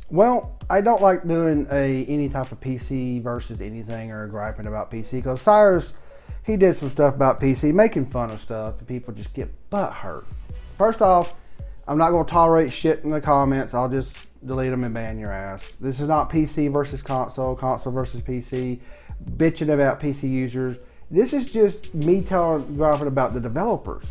Well, I don't like doing any type of PC versus anything or griping about PC because Cyrus, he did some stuff about PC, making fun of stuff, and people just get butt hurt. First off, I'm not going to tolerate shit in the comments. I'll just delete them and ban your ass. This is not PC versus console, console versus PC, bitching about PC users. This is just me griping about the developers.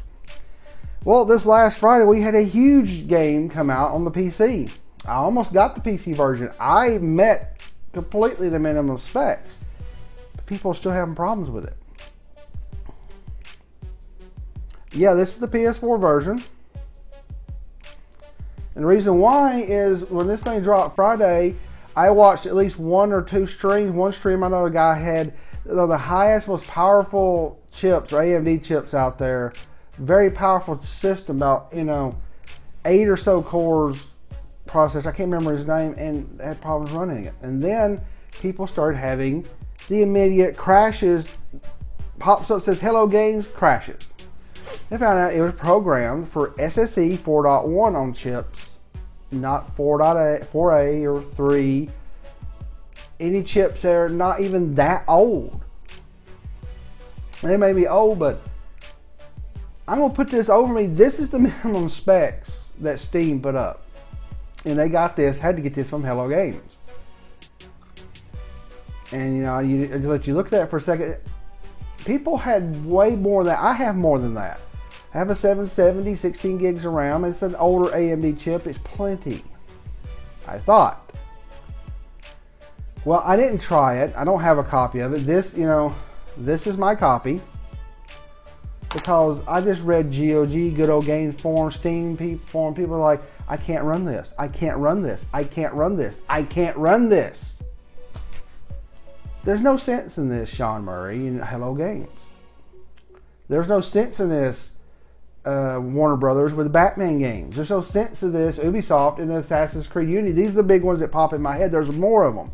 Well, this last Friday we had a huge game come out on the PC. I almost got the PC version. I met completely the minimum specs. But people are still having problems with it. Yeah, this is the PS4 version. And the reason why is when this thing dropped Friday, I watched at least one or two streams. One stream I know a guy had the highest, most powerful chips, or AMD chips out there. Very powerful system, about 8 or so cores processor. I can't remember his name, and had problems running it. And then people started having the immediate crashes. Pops up, says hello games, crashes. They found out it was programmed for SSE 4.1 on chips, not 4A or 3. Any chips that are not even that old. They may be old, but I'm going to put this over me. This is the minimum specs that Steam put up. And they got this, had to get this from Hello Games. And you let you look at that for a second. People had way more than that. I have more than that. I have a 770, 16 gigs of RAM. It's an older AMD chip. It's plenty, I thought. Well, I didn't try it. I don't have a copy of it. This is my copy. Because I just read GOG, Good Old Games forum, Steam forum. People are like, I can't run this. I can't run this. I can't run this. I can't run this. There's no sense in this, Sean Murray and Hello Games. There's no sense in this, Warner Brothers with the Batman games. There's no sense in this, Ubisoft and Assassin's Creed Unity. These are the big ones that pop in my head. There's more of them.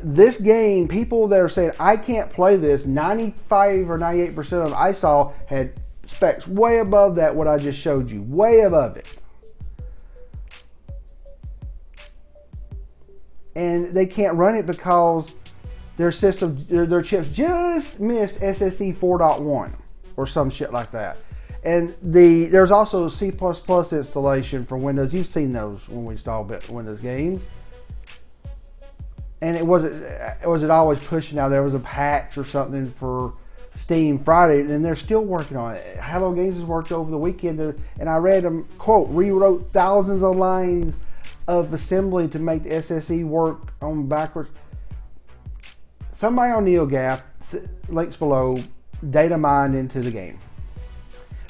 This game, people that are saying, I can't play this, 95 or 98% of them I saw had specs way above that, what I just showed you. Way above it. And they can't run it because their system, their chips just missed SSE 4.1 or some shit like that. And there's also C++ installation for Windows. You've seen those when we install Windows games. And it wasn't always pushing out. There was a patch or something for Steam Friday, and they're still working on it. Hello Games has worked over the weekend, and I read them, quote, rewrote thousands of lines of assembly to make the SSE work on backwards. Somebody on NeoGAF, links below, data mined into the game.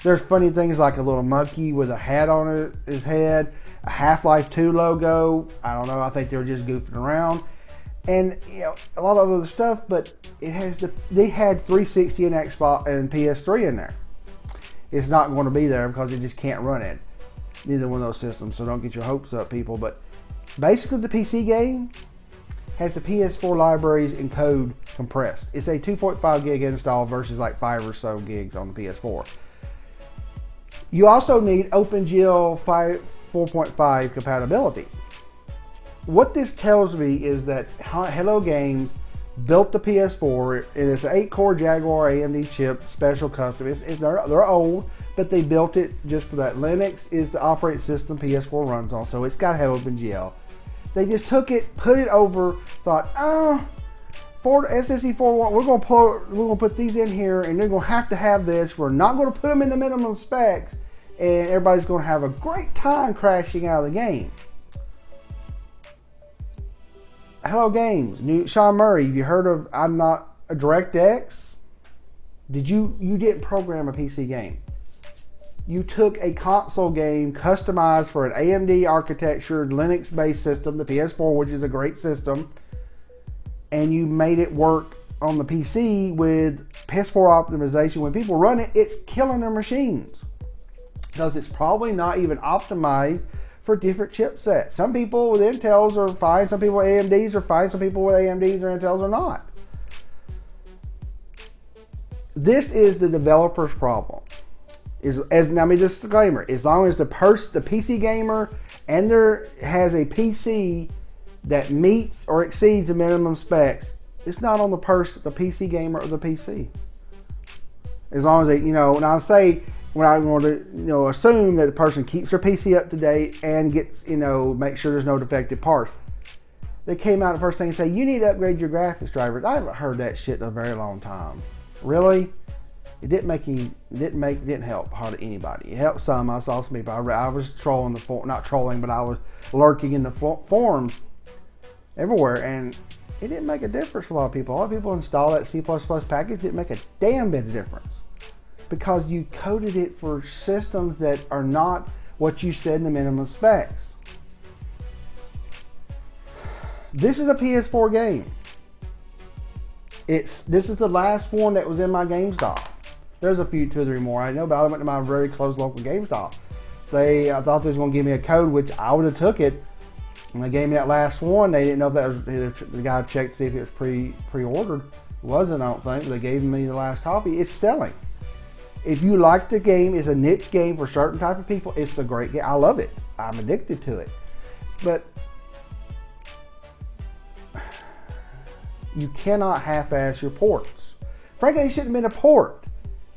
There's funny things like a little monkey with a hat on his head, a Half-Life 2 logo. I don't know, I think they were just goofing around. And a lot of other stuff, but they had 360 and Xbox and PS3 in there. It's not going to be there because it just can't run it. Neither one of those systems, so don't get your hopes up, people. But basically, the PC game has the PS4 libraries and code compressed. It's a 2.5 gig install versus like 5 or so gigs on the PS4. You also need OpenGL 4.5 compatibility. What this tells me is that Hello Games built the PS4, and it's an 8-core Jaguar AMD chip, special custom. They're old, but they built it just for that. Linux is the operating system PS4 runs on, so it's got to have OpenGL. They just took it, put it over, thought, for SSE 4.1, we're going to put these in here, and they're going to have this. We're not going to put them in the minimum specs, and everybody's going to have a great time crashing out of the game. Hello Games, Sean Murray, have you heard of I'm Not a DirectX? You didn't program a PC game. You took a console game customized for an AMD architecture, Linux-based system, the PS4, which is a great system, and you made it work on the PC with PS4 optimization. When people run it, it's killing their machines because it's probably not even optimized for different chipsets. Some people with Intels are fine, some people with AMDs are fine, some people with AMDs or Intels are not. This is the developer's problem. Now, me disclaimer: as long as the PC gamer, and there has a PC that meets or exceeds the minimum specs, it's not on the PC gamer or the PC. As long as they, and I'll say when I want to, assume that the person keeps their PC up to date and gets, make sure there's no defective parts. They came out the first thing and say, you need to upgrade your graphics drivers. I haven't heard that shit in a very long time. Really? It didn't help hardly anybody. It helped some. I saw some people. I was trolling not trolling, but I was lurking in the forums everywhere, and it didn't make a difference for a lot of people. A lot of people install that C++ package. It didn't make a damn bit of difference because you coded it for systems that are not what you said in the minimum specs. This is a PS4 game. This is the last one that was in my GameStop. There's a few, 2 or 3 more I know, but I went to my very close local GameStop. I thought they was going to give me a code, which I would have took it. When they gave me that last one, they didn't know if that was, the guy checked to see if it was pre-ordered. It wasn't, I don't think, but they gave me the last copy. It's selling. If you like the game, it's a niche game for certain type of people. It's a great game. I love it. I'm addicted to it. But you cannot half-ass your ports. Frankly, it shouldn't have been a port.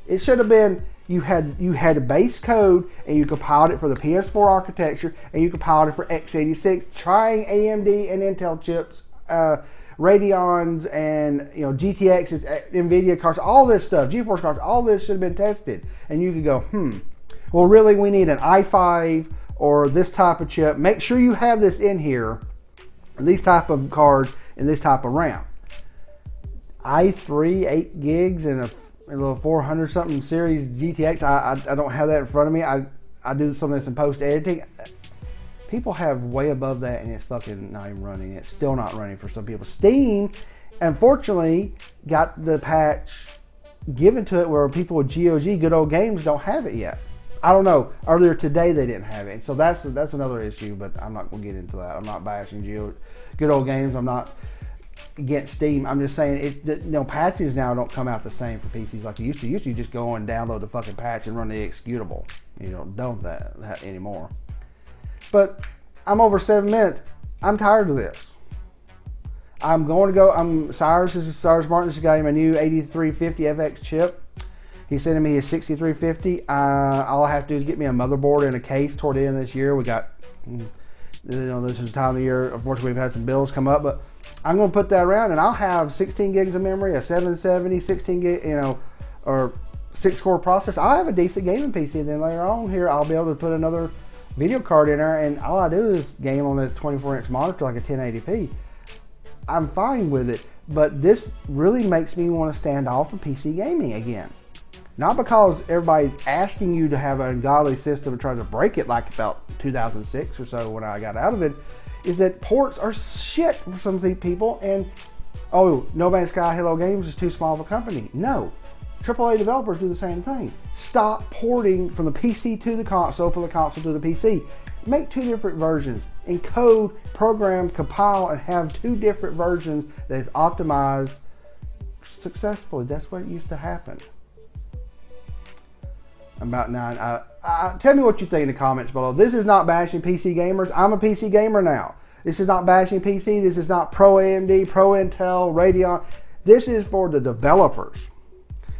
It should have been you had a base code and you compiled it for the PS4 architecture and you compiled it for x86, trying AMD and Intel chips, Radeons and GTXs, NVIDIA cards, all this stuff, GeForce cards, all this should have been tested. And you could go, well, really, we need an i5 or this type of chip. Make sure you have this in here, these type of cards and this type of RAM. i3, 8 gigs and a little 400 something series GTX. I don't have that in front of me. I do some of this in post editing. People have way above that and it's fucking not even running. It's still not running for some people. Steam, unfortunately, got the patch given to it where people with GOG, good old games, don't have it yet. I don't know. Earlier today they didn't have it. So that's another issue, but I'm not going to get into that. I'm not bashing good old games. I'm not against Steam. I'm just saying patches now don't come out the same for PCs like they used to. You used to just go and download the fucking patch and run the executable. Don't that anymore. But I'm over 7 minutes. I'm tired of this. I'm going to go. Cyrus Martin just got him a new 8350 FX chip. He's sending me his 6350. All I have to do is get me a motherboard and a case toward the end of this year. We got, this is the time of the year. Unfortunately, we've had some bills come up, but I'm going to put that around and I'll have 16 gigs of memory, a 770, 16 gig, or 6-core processor. I'll have a decent gaming PC. And then later on here, I'll be able to put another video card in there, and all I do is game on a 24-inch monitor like a 1080p. I'm fine with it, but this really makes me want to stand off from PC gaming again. Not because everybody's asking you to have an ungodly system and trying to break it like about 2006 or so when I got out of it, is that ports are shit for some people, and No Man's Sky Hello Games is too small of a company. No. AAA developers do the same thing. Stop porting from the PC to the console, from the console to the PC. Make 2 different versions. Encode, program, compile, and have 2 different versions that is optimized successfully. That's what used to happen. About 9. Tell me what you think in the comments below. This is not bashing PC gamers. I'm a PC gamer now. This is not bashing PC. This is not pro AMD, pro Intel, Radeon. This is for the developers.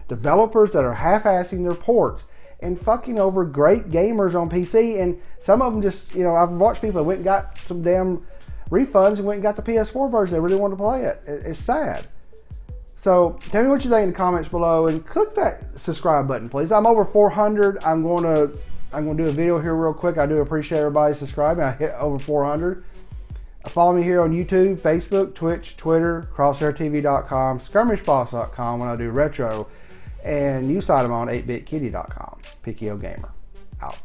Developers that are half-assing their ports and fucking over great gamers on PC, and some of them just, I've watched people that went and got some damn refunds and went and got the PS4 version. They really want to play it. It's sad. So tell me what you think in the comments below and click that subscribe button, please. I'm over 400. I'm going to do a video here real quick. I do appreciate everybody subscribing. I hit over 400. Follow me here on YouTube, Facebook, Twitch, Twitter, crosshairtv.com, skirmishboss.com when I do retro. And you sign them on 8bitkitty.com. PKO Gamer. Out.